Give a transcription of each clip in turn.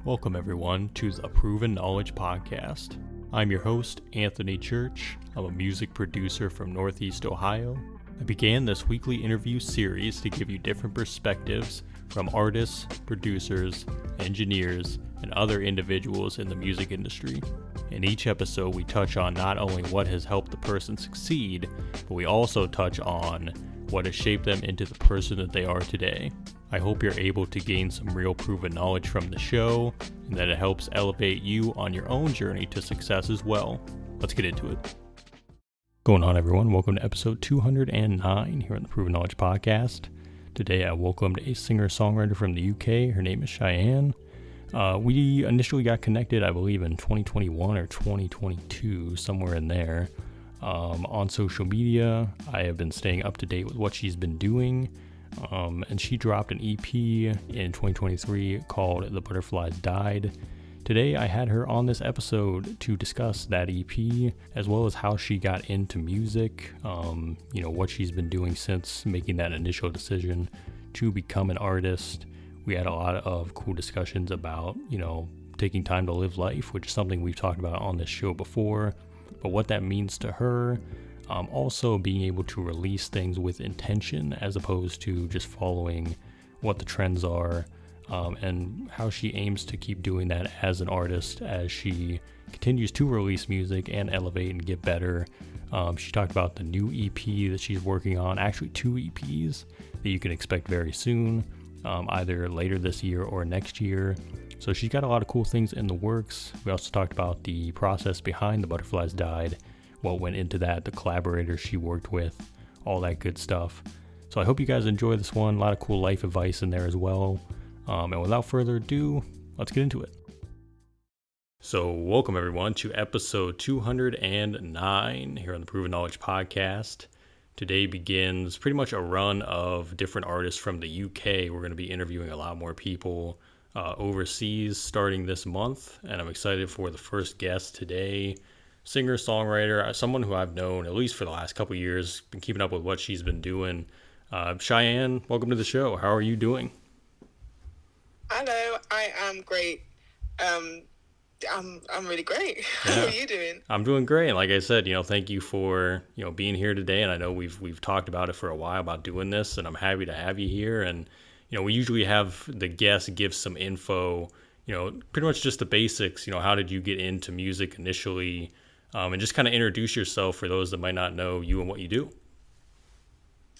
Welcome everyone to the Proven Knowledge Podcast. I'm your host, Anthony Church. I'm a music producer from Northeast Ohio. I began this weekly interview series to give you different perspectives from artists, producers, engineers, and other individuals in the music industry. In each episode, we touch on not only what has helped the person succeed, but we also touch on what has shaped them into the person that they are today. I hope you're able to gain some real proven knowledge from the show, and that it helps elevate you on your own journey to success as well. Let's get into it. Going on, everyone. Welcome to episode 209 here on the Proven Knowledge Podcast. Today, I welcomed a singer-songwriter from the UK. Her name is Cyan. We initially got connected, I believe, in 2021 or 2022, somewhere in there. On social media, I have been staying up to date with what she's been doing. And she dropped an EP in 2023 called The Butterflies Died. Today I had her on this episode to discuss that EP, as well as how she got into music, what she's been doing since making that initial decision to become an artist. We had a lot of cool discussions about, taking time to live life, which is something we've talked about on this show before, but what that means to her. Also being able to release things with intention as opposed to just following what the trends are, and how she aims to keep doing that as an artist as she continues to release music and elevate and get better. She talked about the new EP that she's working on, actually 2 EPs that you can expect very soon, either later this year or next year. So she's got a lot of cool things in the works. We also talked about the process behind The Butterflies Died, what went into that, the collaborators she worked with, all that good stuff. So I hope you guys enjoy this one. A lot of cool life advice in there as well. And without further ado, let's get into it. So welcome everyone to episode 209 here on the Proven Knowledge Podcast. Today begins pretty much a run of different artists from the UK. We're going to be interviewing a lot more people overseas starting this month. And I'm excited for the first guest today. Singer-songwriter, someone who I've known at least for the last couple of years, been keeping up with what she's been doing. Cyan, welcome to the show. How are you doing? Hello, I am great. I'm really great. Yeah. How are you doing? I'm doing great. And like I said, thank you for being here today. And I know we've talked about it for a while about doing this, and I'm happy to have you here. And we usually have the guest give some info. Pretty much just the basics. How did you get into music initially? And just kind of introduce yourself for those that might not know you and what you do.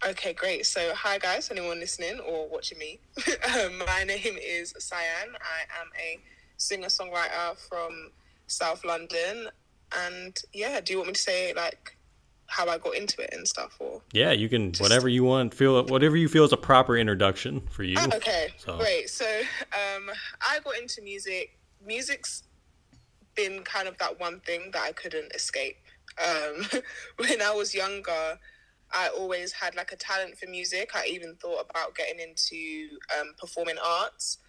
Okay, great. So, hi guys, anyone listening or watching me. My name is Cyan. I am a singer-songwriter from South London. And yeah, do you want me to say how I got into it and stuff? Or yeah, you can, whatever you want, whatever you feel is a proper introduction for you. Oh, okay, great. So I got into music. Music's been kind of that one thing that I couldn't escape. When I was younger, I always had a talent for music. I even thought about getting into performing arts.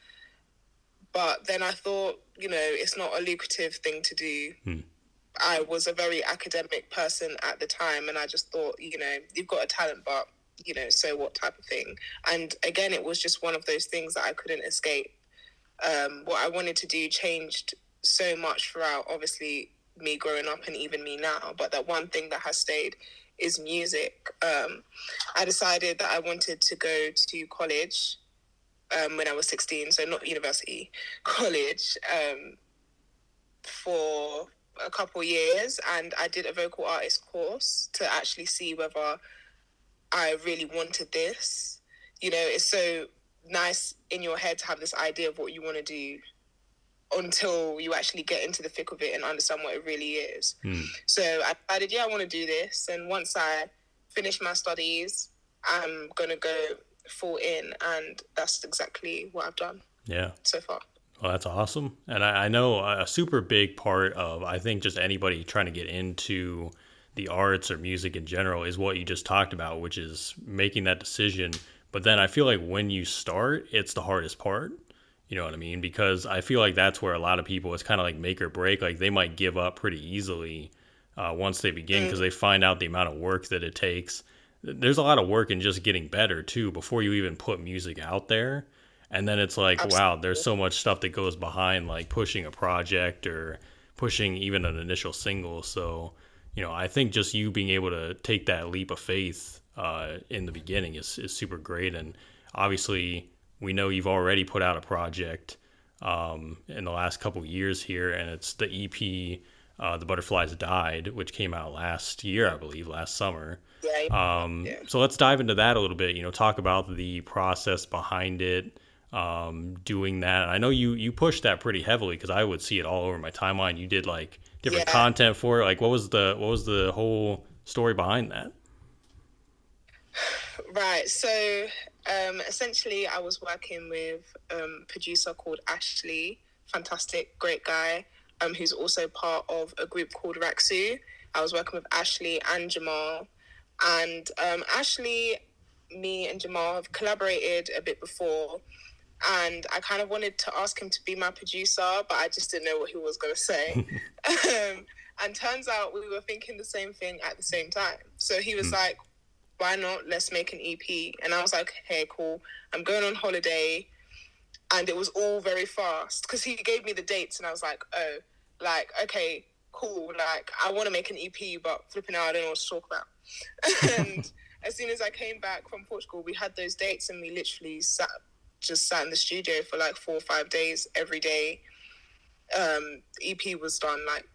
But then I thought, it's not a lucrative thing to do. I was a very academic person at the time, and I just thought, you've got a talent, but, so what type of thing. And again, it was just one of those things that I couldn't escape. What I wanted to do changed so much throughout, obviously, me growing up and even me now. But that one thing that has stayed is music. I decided that I wanted to go to college when I was 16, so not university, college, for a couple years, and I did a vocal artist course to actually see whether I really wanted this. It's so nice in your head to have this idea of what you want to do until you actually get into the thick of it and understand what it really is. So I decided, I want to do this, and once I finish my studies, I'm going to go full in, and that's exactly what I've done so far. Well, that's awesome. And I know a super big part of, I think, just anybody trying to get into the arts or music in general is what you just talked about, which is making that decision. But then I feel like when you start, it's the hardest part. You know what I mean? Because I feel like that's where a lot of people, it's kind of like make or break. Like they might give up pretty easily once they begin because they find out the amount of work that it takes. There's a lot of work in just getting better too before you even put music out there. And then it's like, wow, there's Absolutely. so much stuff that goes behind like pushing a project or pushing even an initial single. So, I think just you being able to take that leap of faith in the beginning is super great. And obviously, we know you've already put out a project in the last couple years here, and it's the EP, The Butterflies Died, which came out last year, I believe, last summer. Yeah, yeah. So let's dive into that a little bit. Talk about the process behind it, doing that. I know you pushed that pretty heavily because I would see it all over my timeline. You did like different Yeah. content for it. Like, what was the whole story behind that? Right. So essentially, I was working with a producer called Ashley, fantastic, great guy, who's also part of a group called Raksu. I was working with Ashley and Jamal. And Ashley, me, and Jamal have collaborated a bit before. And I kind of wanted to ask him to be my producer, but I just didn't know what he was going to say. And turns out we were thinking the same thing at the same time. So he was like, why not? Let's make an EP. And I was like, hey, cool. I'm going on holiday. And it was all very fast because he gave me the dates and I was like, oh, like, okay, cool. Like, I want to make an EP, but flipping out, I don't know what to talk about. And as soon as I came back from Portugal, we had those dates and we literally sat in the studio for like 4 or 5 days every day. EP was done, like,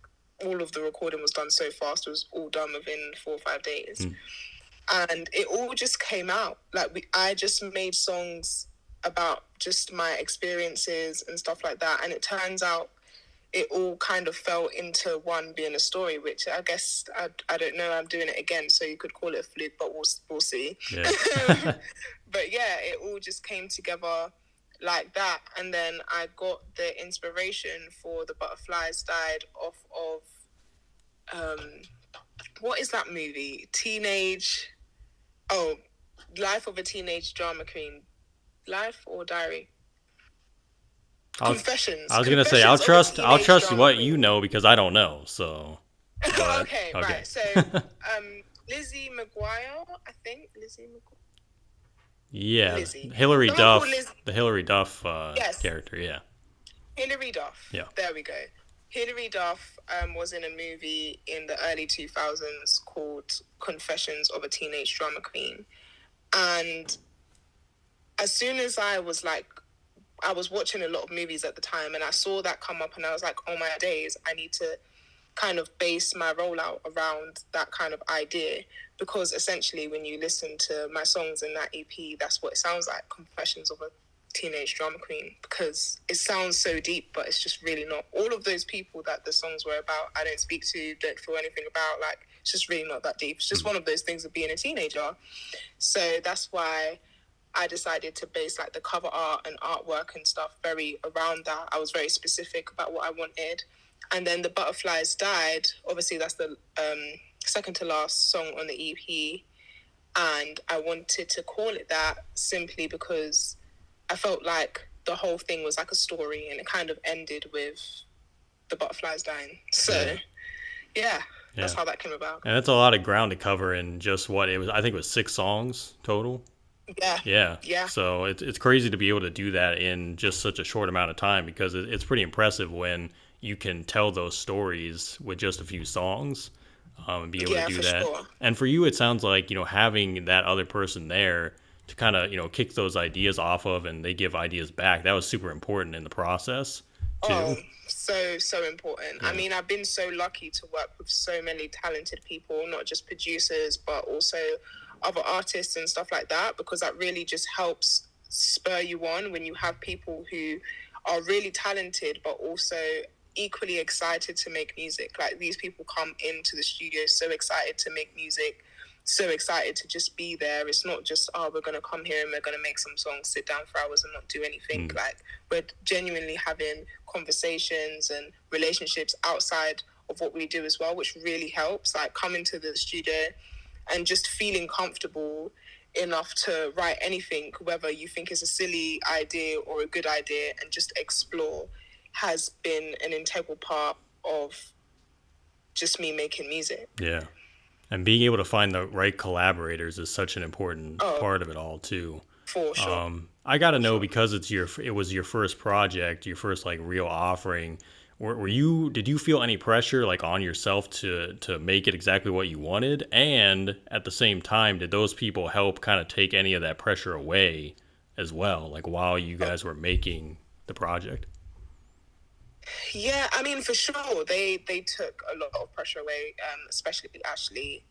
all of the recording was done so fast. It was all done within 4 or 5 days. And it all just came out. Like, I just made songs about just my experiences and stuff like that. And it turns out it all kind of fell into one being a story, which I guess, I don't know, I'm doing it again, so you could call it a fluke, but we'll see. Yeah. But yeah, it all just came together like that. And then I got the inspiration for The Butterflies Died off of, what is that movie? Life of a Teenage Drama Queen. Life or Diary? Confessions. I was gonna say Confessions I'll of a Teenage trust Drama what Queen. you know because I don't know. So. But, okay, right. So, Lizzie McGuire, I think. Yeah, Lizzie. Hilary Someone Duff, called Liz- the Hilary Duff Yes. character. Yeah. Hilary Duff. Yeah. There we go. Hilary Duff was in a movie in the early 2000s called Confessions of a Teenage Drama Queen. And as soon as I was watching a lot of movies at the time and I saw that come up and I was like, oh my days, I need to kind of base my rollout around that kind of idea, because essentially when you listen to my songs in that EP, that's what it sounds like, Confessions of a Teenage Drama Queen, because it sounds so deep, but it's just really not. All of those people that the songs were about, I don't speak to, don't feel anything about, like, it's just really not that deep. It's just one of those things of being a teenager. So that's why I decided to base like the cover art and artwork and stuff very around that. I was very specific about what I wanted. And then The Butterflies Died. Obviously, that's the second to last song on the EP. And I wanted to call it that simply because I felt like the whole thing was like a story and it kind of ended with the butterflies dying. So, yeah. That's how that came about. And that's a lot of ground to cover in just what it was. I think it was 6 songs total. Yeah. So it's crazy to be able to do that in just such a short amount of time, because it's pretty impressive when you can tell those stories with just a few songs and be able to do that. Sure. And for you, it sounds like, having that other person there to kind of, kick those ideas off of and they give ideas back. That was super important in the process too. Oh, so important. Yeah. I mean, I've been so lucky to work with so many talented people, not just producers, but also other artists and stuff like that, because that really just helps spur you on when you have people who are really talented, but also equally excited to make music. Like, these people come into the studio so excited to make music, so excited to just be there. It's not just, we're going to come here and we're going to make some songs, sit down for hours and not do anything. Like, we're genuinely having conversations and relationships outside of what we do as well, which really helps. Like, coming to the studio and just feeling comfortable enough to write anything, whether you think it's a silly idea or a good idea, and just explore, has been an integral part of just me making music. Yeah. And being able to find the right collaborators is such an important part of it all too. For sure. I gotta know, sure. because it was your first project, your first like real offering. Did you feel any pressure like on yourself to make it exactly what you wanted? And at the same time, did those people help kind of take any of that pressure away as well, like while you guys were making the project? Yeah, I mean, for sure, they took a lot of pressure away, especially Ashley,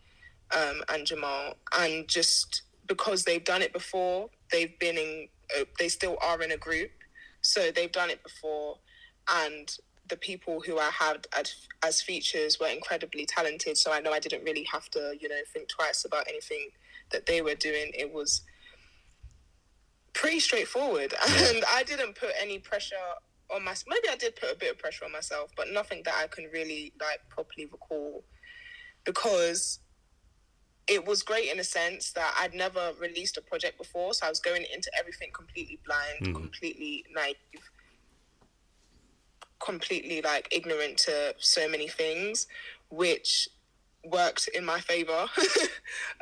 and Jamal, and just because they've done it before, they still are in a group, so they've done it before, and the people who I had as features were incredibly talented. So I know I didn't really have to, think twice about anything that they were doing. It was pretty straightforward, Yeah. and I didn't put any pressure on myself. Maybe I did put a bit of pressure on myself, but nothing that I can really like properly recall, because it was great in a sense that I'd never released a project before, so I was going into everything completely blind, completely naive, completely like ignorant to so many things, which worked in my favor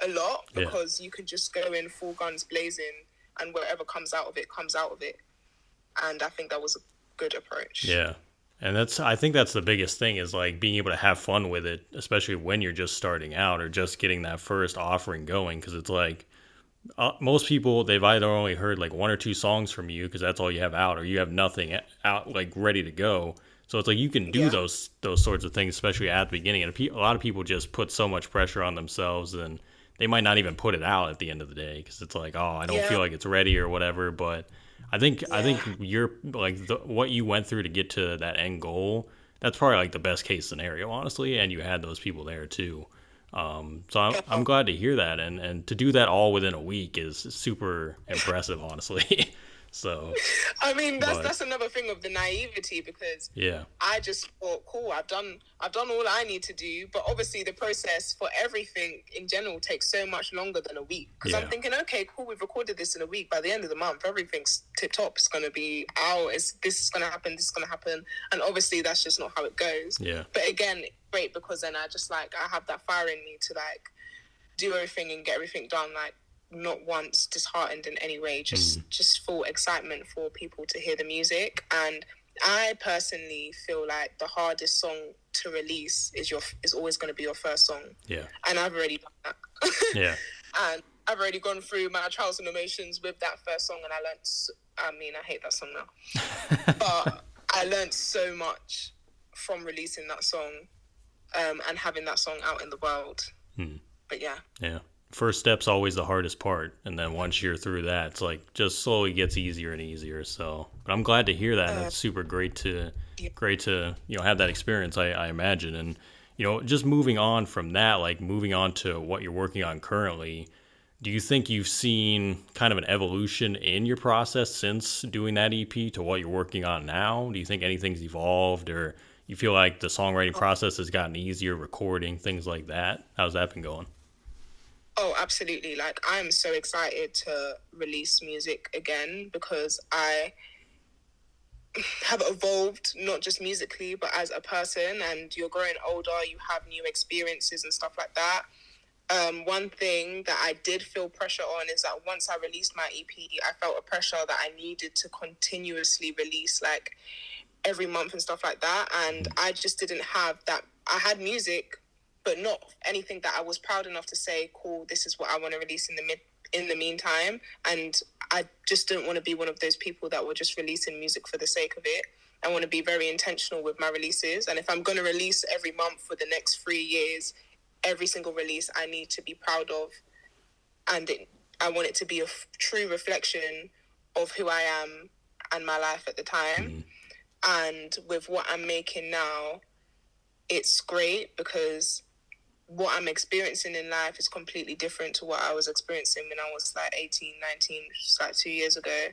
a lot, Yeah. because you can just go in full guns blazing, and whatever comes out of it comes out of it. And I think that was a good approach. Yeah. And I think that's the biggest thing, is like being able to have fun with it, especially when you're just starting out or just getting that first offering going. Cause it's like, most people, they've either only heard like one or two songs from you because that's all you have out, or you have nothing out like ready to go. So it's like you can do Yeah. those sorts of things, especially at the beginning. And a lot of people just put so much pressure on themselves, and they might not even put it out at the end of the day because it's like, oh, I don't feel Yeah. like it's ready or whatever. But I think Yeah. you're like what you went through to get to that end goal. That's probably like the best case scenario, honestly. And you had those people there too. So I'm Yeah. glad to hear that, and to do that all within a week is super impressive, honestly. So, I mean, but that's another thing of the naivety, because yeah, I just thought, cool, I've done all I need to do. But obviously the process for everything in general takes so much longer than a week. Because I'm yeah, thinking, okay, cool, we've recorded this in a week. By the end of the month, everything's tip top. It's gonna be out. This is gonna happen. This is gonna happen. And obviously that's just not how it goes. yeah, But again, great, because then I have that fire in me to like do everything and get everything done. Like, not once disheartened in any way, just full excitement for people to hear the music. And I personally feel like the hardest song to release is always going to be your first song, yeah, and I've already done that. yeah, And I've already gone through my trials and emotions with that first song, and I mean, I hate that song now, but I learned so much from releasing that song, and having that song out in the world. But yeah. yeah. First step's always the hardest part, and then once you're through that, it's like just slowly gets easier and easier. So, but I'm glad to hear that. That's super Yeah. great to have that experience. I imagine, and just moving on from that, like moving on to what you're working on currently. Do you think you've seen kind of an evolution in your process since doing that EP to what you're working on now? Do you think anything's evolved, or you feel like the songwriting process has gotten easier, recording, things like that? How's that been going? Oh, absolutely. Like, I'm so excited to release music again, because I have evolved, not just musically, but as a person. And you're growing older, you have new experiences and stuff like that. One thing that I did feel pressure on is that once I released my EP, I felt a pressure that I needed to continuously release like every month and stuff like that. And I just didn't have that. I had music, but not anything that I was proud enough to say, cool, this is what I want to release in the meantime. And I just don't want to be one of those people that were just releasing music for the sake of it. I want to be very intentional with my releases. And if I'm going to release every month for the next 3 years, every single release I need to be proud of. And I want it to be a true reflection of who I am and my life at the time. And with what I'm making now, it's great, because what I'm experiencing in life is completely different to what I was experiencing when I was like 18, 19, just like 2 years ago.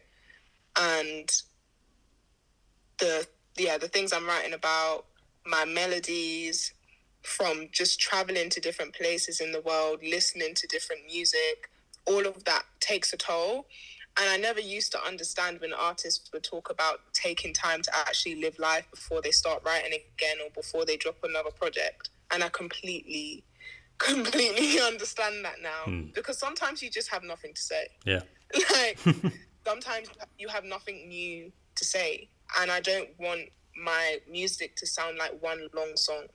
And the things I'm writing about, my melodies, from just traveling to different places in the world, listening to different music, all of that takes a toll. And I never used to understand when artists would talk about taking time to actually live life before they start writing again or before they drop another project. And I completely understand that now, because sometimes you just have nothing to say. Yeah, Like, sometimes you have nothing new to say, and I don't want my music to sound like one long song.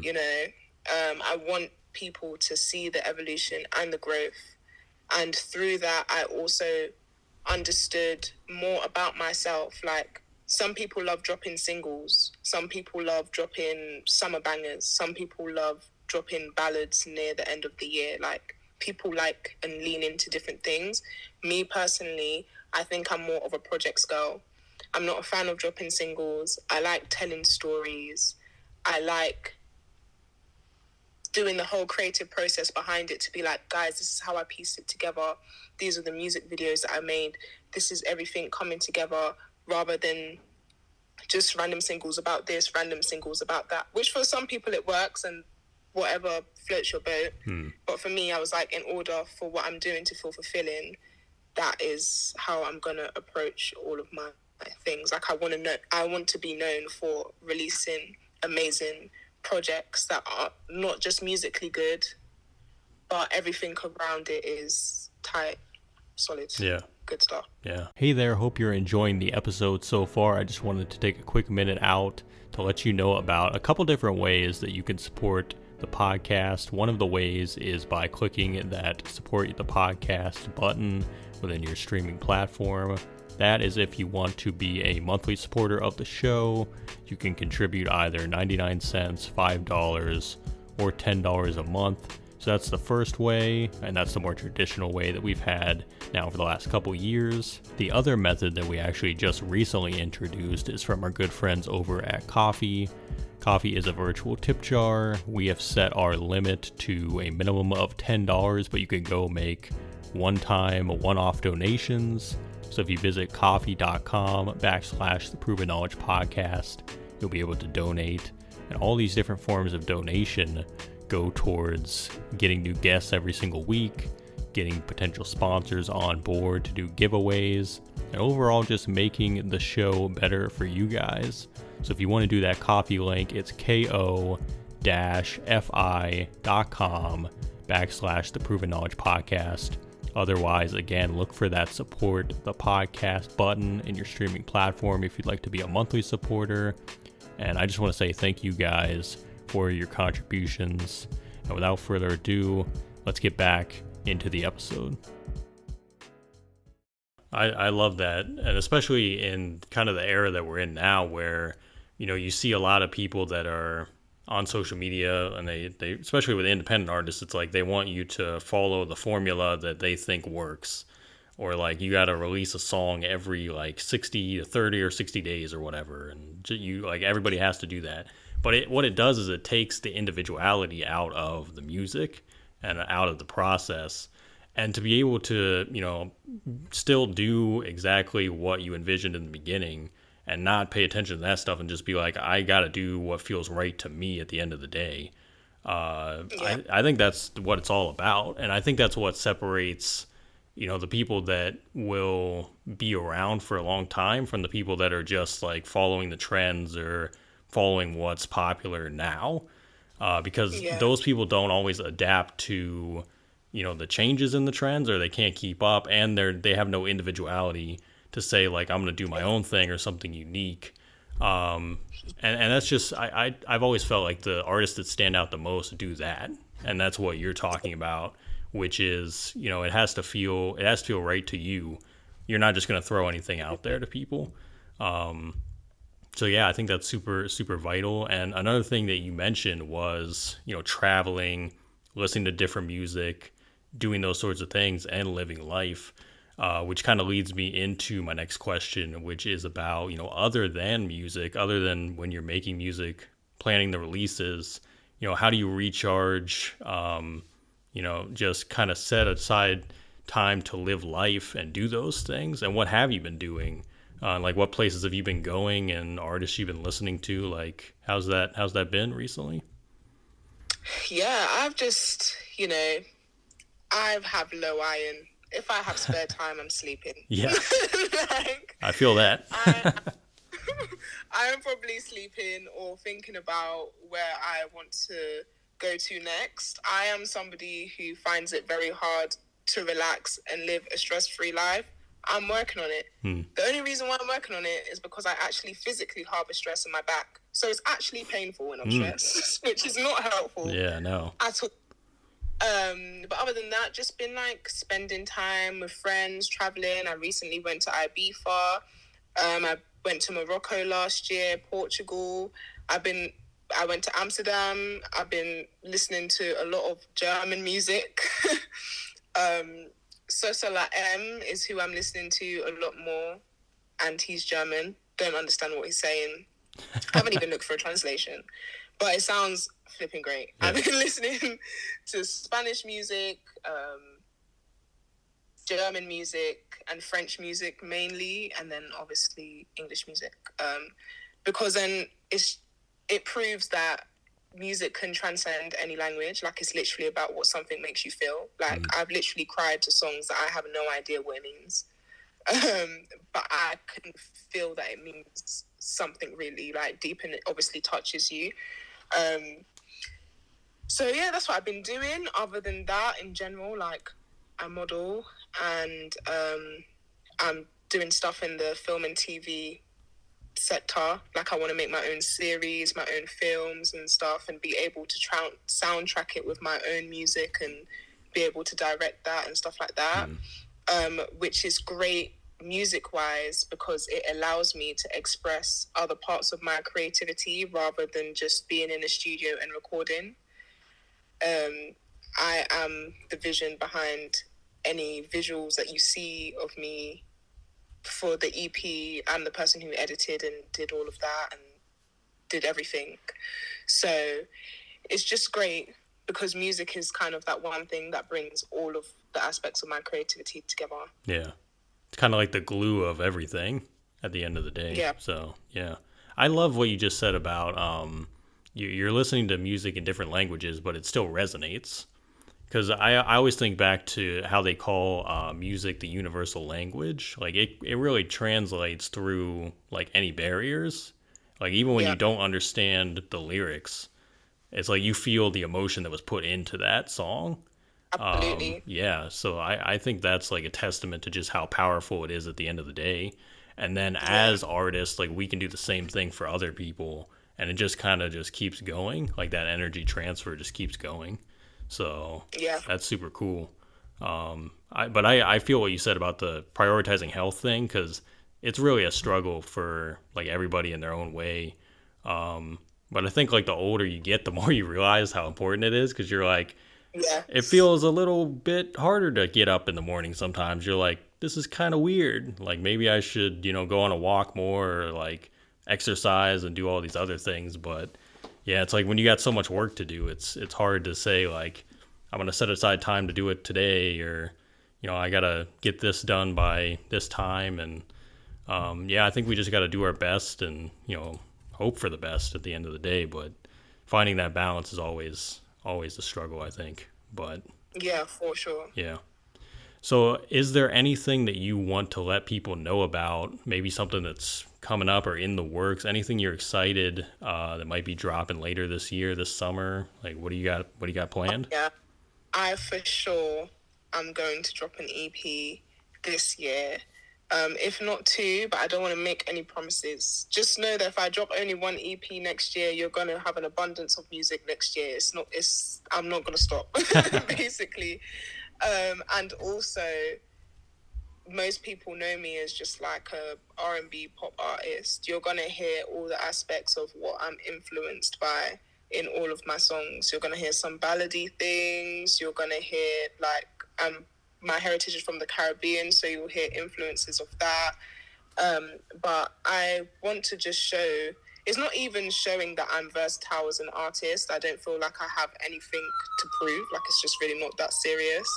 You know, I want people to see the evolution and the growth, and through that, I also understood more about myself. Like, some people love dropping singles, some people love dropping summer bangers, some people love dropping ballads near the end of the year. Like, people like and lean into different things. Me personally, I think I'm more of a projects girl. I'm not a fan of dropping singles. I like telling stories. I like doing the whole creative process behind it, to be like, guys, this is how I pieced it together. These are the music videos that I made. This is everything coming together, rather than just random singles about this, random singles about that, which for some people it works and whatever floats your boat. But for me, I was like, in order for what I'm doing to feel fulfilling, that is how I'm going to approach all of my things. Like, I want to be known for releasing amazing projects that are not just musically good, but everything around it is tight, solid, good stuff. Yeah. Hey there, hope you're enjoying the episode so far. I just wanted to take a quick minute out to let you know about a couple different ways that you can support the podcast. One of the ways is by clicking that support the podcast button within your streaming platform. That is if you want to be a monthly supporter of the show. You can contribute either 99 cents, $5, or $10 a month. So that's the first way, and that's the more traditional way that we've had now for the last couple years. The other method that we actually just recently introduced is from our good friends over at Ko-fi. Ko-fi is a virtual tip jar. We have set our limit to a minimum of $10, but you can go make one-time, one-off donations. So if you visit ko-fi.com/the Proven Knowledge Podcast, you'll be able to donate. And all these different forms of donation go towards getting new guests every single week, getting potential sponsors on board to do giveaways, and overall just making the show better for you guys. So if you want to do that Ko-fi link, it's ko-fi.com/the Proven Knowledge Podcast. Otherwise, again, look for that support the podcast button in your streaming platform if you'd like to be a monthly supporter. And I just want to say thank you guys for your contributions. And without further ado, let's get back into the episode. I love that, and especially in kind of the era that we're in now, where you see a lot of people that are on social media, and they especially with independent artists, it's like they want you to follow the formula that they think works, or like you got to release a song every like 60 to 30 or 60 days or whatever, and everybody has to do that. But what it does is it takes the individuality out of the music and out of the process, and to be able to still do exactly what you envisioned in the beginning and not pay attention to that stuff and just be like, I got to do what feels right to me at the end of the day. I think that's what it's all about. And I think that's what separates, the people that will be around for a long time from the people that are just like following the trends or following what's popular now. Because those people don't always adapt to, the changes in the trends, or they can't keep up, and they have no individuality to say like, I'm going to do my own thing or something unique. And that's just, I've always felt like the artists that stand out the most do that. And that's what you're talking about, which is, it has to feel right to you. You're not just going to throw anything out there to people. So yeah, I think that's super, super vital. And another thing that you mentioned was, traveling, listening to different music, doing those sorts of things, and living life. Which kind of leads me into my next question, which is about, other than music, other than when you're making music, planning the releases, how do you recharge, just kind of set aside time to live life and do those things? And what have you been doing? Like, what places have you been going, and artists you've been listening to? Like, how's that been recently? Yeah, I've just, I have low iron. If I have spare time, I'm sleeping. Yeah. I feel that. I am probably sleeping or thinking about where I want to go to next. I am somebody who finds it very hard to relax and live a stress-free life. I'm working on it. Hmm. The only reason why I'm working on it is because I actually physically harbor stress in my back. So it's actually painful when I'm stressed, which is not helpful Yeah, no. at all. But other than that, just been like spending time with friends, traveling. I recently went to Ibiza. I went to Morocco last year, Portugal. I went to Amsterdam. I've been listening to a lot of German music. Sosola M is who I'm listening to a lot more, and he's German. Don't understand what he's saying. Haven't even looked for a translation, but it sounds flipping great. Yeah. I've been listening to Spanish music, German music, and French music mainly, and then obviously English music, because then it proves that music can transcend any language. Like, it's literally about what something makes you feel. Like, I've literally cried to songs that I have no idea what it means, but I can feel that it means something really like deep, and it obviously touches you. So yeah, that's what I've been doing. Other than that, in general, like, I model, and I'm doing stuff in the film and TV sector. Like, I want to make my own series, my own films and stuff, and be able to soundtrack it with my own music and be able to direct that and stuff like that, which is great music wise because it allows me to express other parts of my creativity rather than just being in a studio and recording. I am the vision behind any visuals that you see of me for the EP. I'm the person who edited and did all of that and did everything. So it's just great because music is kind of that one thing that brings all of the aspects of my creativity together. Yeah. It's kind of like the glue of everything at the end of the day. Yeah. So, yeah. I love what you just said about you're listening to music in different languages, but it still resonates. Because I always think back to how they call music the universal language. Like, it really translates through, like, any barriers. Like, even when you don't understand the lyrics, it's like you feel the emotion that was put into that song. Absolutely. Yeah, so I think that's like a testament to just how powerful it is at the end of the day. And then as artists, like, we can do the same thing for other people, and it just kind of just keeps going. Like, that energy transfer just keeps going. So that's super cool. But I feel what you said about the prioritizing health thing, because it's really a struggle for like everybody in their own way. But I think like the older you get, the more you realize how important it is, because you're like, it feels a little bit harder to get up in the morning sometimes. You're like, this is kind of weird. Like, maybe I should, go on a walk more, or like exercise and do all these other things. But yeah, it's like when you got so much work to do, it's hard to say like, I'm gonna set aside time to do it today, or I gotta get this done by this time. And I think we just gotta do our best and hope for the best at the end of the day. But finding that balance is always a struggle, I think. But yeah, for sure. Yeah. So is there anything that you want to let people know about, maybe something that's coming up or in the works, anything you're excited that might be dropping later this year, this summer? Like, what do you got planned? Yeah, I for sure am going to drop an EP this year. If not two, but I don't want to make any promises. Just know that if I drop only one EP next year, you're going to have an abundance of music next year. I'm not going to stop, basically. And also, most people know me as just like a R&B pop artist. You're going to hear all the aspects of what I'm influenced by in all of my songs. You're going to hear some ballady things. You're going to hear like my heritage is from the Caribbean, so you'll hear influences of that. But I want to just show, it's not even showing that I'm versatile as an artist. I don't feel like I have anything to prove. Like, it's just really not that serious.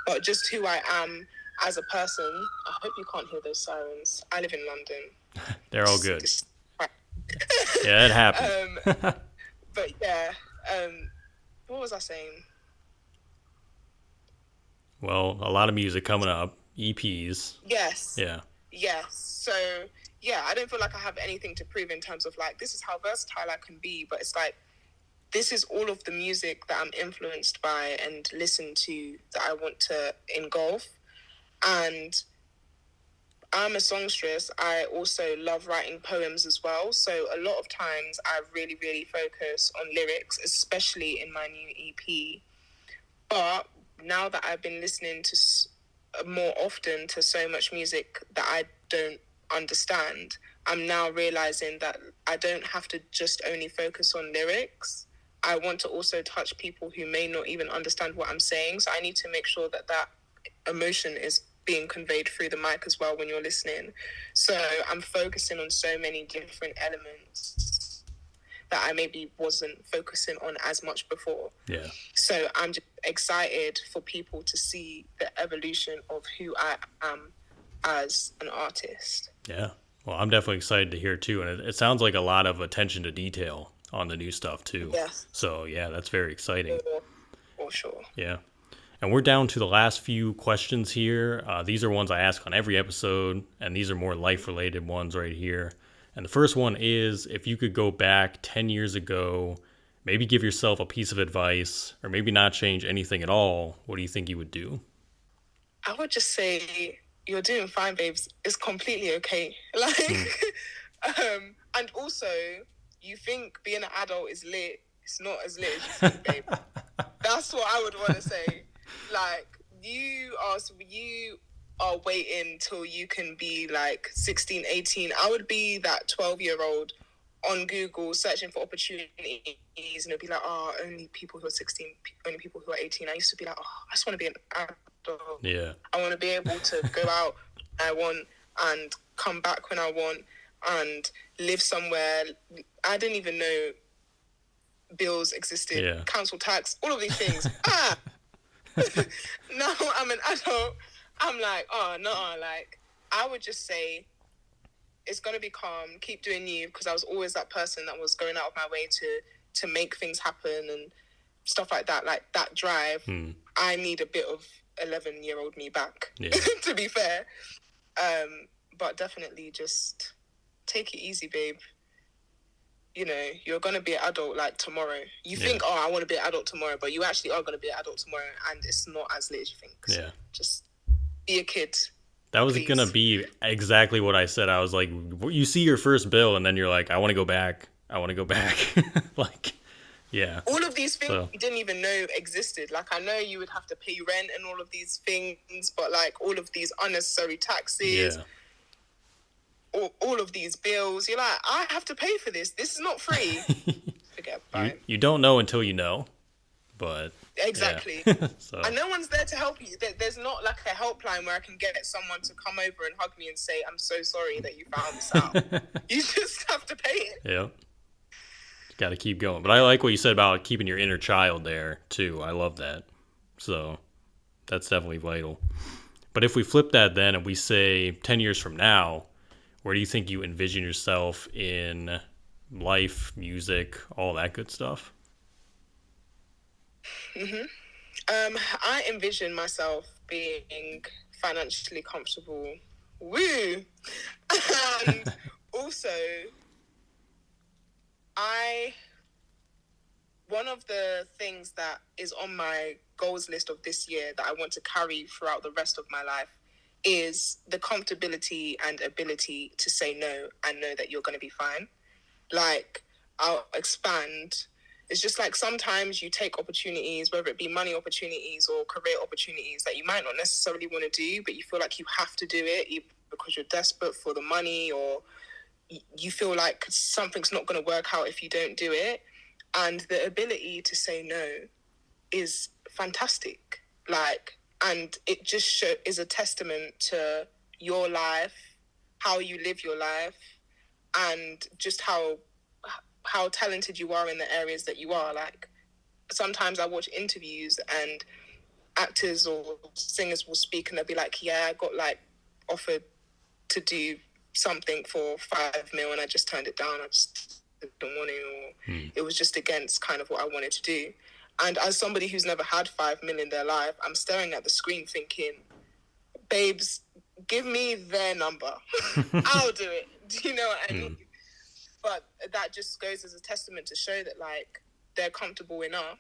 But just who I am as a person. I hope you can't hear those sirens. I live in London. They're all good. Yeah, it happened. But yeah, what was I saying? Well, a lot of music coming up, EPs. Yes. Yeah. Yes. So, yeah, I don't feel like I have anything to prove in terms of like, this is how versatile I can be. But it's like, this is all of the music that I'm influenced by and listen to that I want to engulf. And I'm a songstress. I also love writing poems as well. So a lot of times I really, really focus on lyrics, especially in my new EP. But now that I've been listening to more often to so much music that I don't understand, I'm now realizing that I don't have to just only focus on lyrics. I want to also touch people who may not even understand what I'm saying. So I need to make sure that that emotion is being conveyed through the mic as well when you're listening. So I'm focusing on so many different elements that I maybe wasn't focusing on as much before. Yeah. So I'm just excited for people to see the evolution of who I am as an artist. Yeah. Well, I'm definitely excited to hear too. And it sounds like a lot of attention to detail on the new stuff too. Yes. So yeah, that's very exciting. For sure. Yeah. And we're down to the last few questions here. These are ones I ask on every episode, and these are more life-related ones right here. And the first one is, if you could go back 10 years ago, maybe give yourself a piece of advice, or maybe not change anything at all, what do you think you would do? I would just say, you're doing fine, babes. It's completely okay. And also, you think being an adult is lit. It's not as lit as you think, babe. That's what I would want to say. Like, you are waiting till you can be like 16, 18. I would be that 12-year-old on Google searching for opportunities, and it'd be like, oh, only people who are 16, only people who are 18. I used to be like, oh, I just want to be an adult. Yeah. I want to be able to go out when I want and come back when I want and live somewhere. I didn't even know bills existed, Yeah. council tax, all of these things. Now I'm an adult. I'm like, oh no, like I would just say it's gonna be calm, keep doing you, because I was always that person that was going out of my way to make things happen and stuff like that. Like that drive, I need a bit of 11-year-old me back, to be fair. But definitely just take it easy, babe. You know, you're going to be an adult like tomorrow. You think, oh, I want to be an adult tomorrow, but you actually are going to be an adult tomorrow, and it's not as late as you think. So just be a kid. That was going to be exactly what I said. I was like, you see your first bill, and then you're like, I want to go back. I want to go back. Like, yeah. All of these things you didn't even know existed. Like, I know you would have to pay rent and all of these things, but like all of these unnecessary taxes. Yeah. All of these bills, you're like, I have to pay for this. This is not free. Forget about it. You don't know until you know, but exactly. Yeah. So. And no one's there to help you. There's not like a helpline where I can get someone to come over and hug me and say, I'm so sorry that you found this out. You just have to pay it. Yeah. Got to keep going. But I like what you said about keeping your inner child there too. I love that. So that's definitely vital. But if we flip that then and we say 10 years from now, where do you think you envision yourself in life, music, all that good stuff? I envision myself being financially comfortable. Woo! And also, one of the things that is on my goals list of this year that I want to carry throughout the rest of my life is the comfortability and ability to say no and know that you're going to be fine. Like, I'll expand. It's just like sometimes you take opportunities, whether it be money opportunities or career opportunities that you might not necessarily want to do, but you feel like you have to do it either because you're desperate for the money or you feel like something's not going to work out if you don't do it. And the ability to say no is fantastic. Like, and it just is a testament to your life, how you live your life, and just how talented you are in the areas that you are. Like, sometimes I watch interviews and actors or singers will speak and they'll be like, yeah, I got like offered to do something for 5 mil and I just turned it down. I just didn't want to, or it was just against kind of what I wanted to do. And as somebody who's never had 5 mil in their life, I'm staring at the screen thinking, babes, give me their number. I'll do it. Do you know what I mean? But that just goes as a testament to show that, like, they're comfortable enough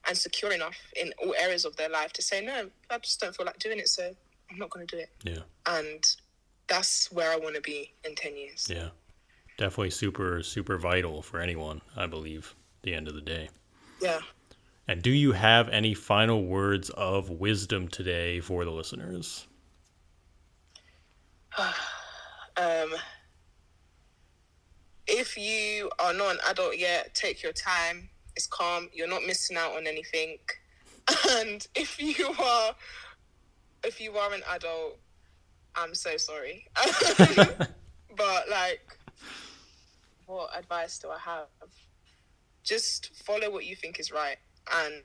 and secure enough in all areas of their life to say, no, I just don't feel like doing it, so I'm not going to do it. Yeah. And that's where I want to be in 10 years. Yeah, definitely super, super vital for anyone, I believe, at the end of the day. Yeah. And do you have any final words of wisdom today for the listeners? If you are not an adult yet, take your time. It's calm. You're not missing out on anything. And if you are an adult, I'm so sorry. But like, what advice do I have? Just follow what you think is right, and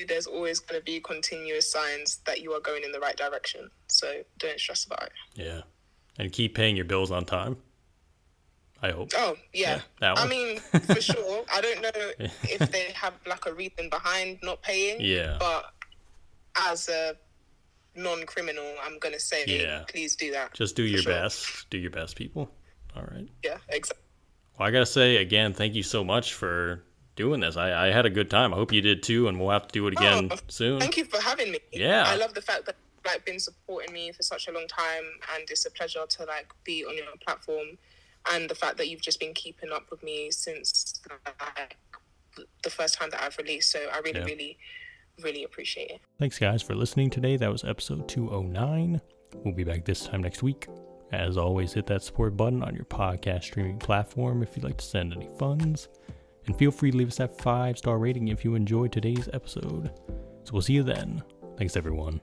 there's always going to be continuous signs that you are going in the right direction. So don't stress about it. Yeah. And keep paying your bills on time, I hope. Oh, yeah. That one. I mean, for sure. I don't know if they have like a reason behind not paying. Yeah. But as a non-criminal, I'm going to say, please do that. Just do your best. Do your best, people. All right. Yeah, exactly. Well, I got to say, again, thank you so much for doing this. I had a good time. I hope you did too, and we'll have to do it again soon. Thank you for having me. Yeah. I love the fact that you've like been supporting me for such a long time, and it's a pleasure to like be on your platform, and the fact that you've just been keeping up with me since like the first time that I've released. So I really appreciate it. Thanks guys for listening today. That was episode 209. We'll be back this time next week. As always, hit that support button on your podcast streaming platform if you'd like to send any funds. And feel free to leave us that 5-star rating if you enjoyed today's episode. So we'll see you then. Thanks everyone.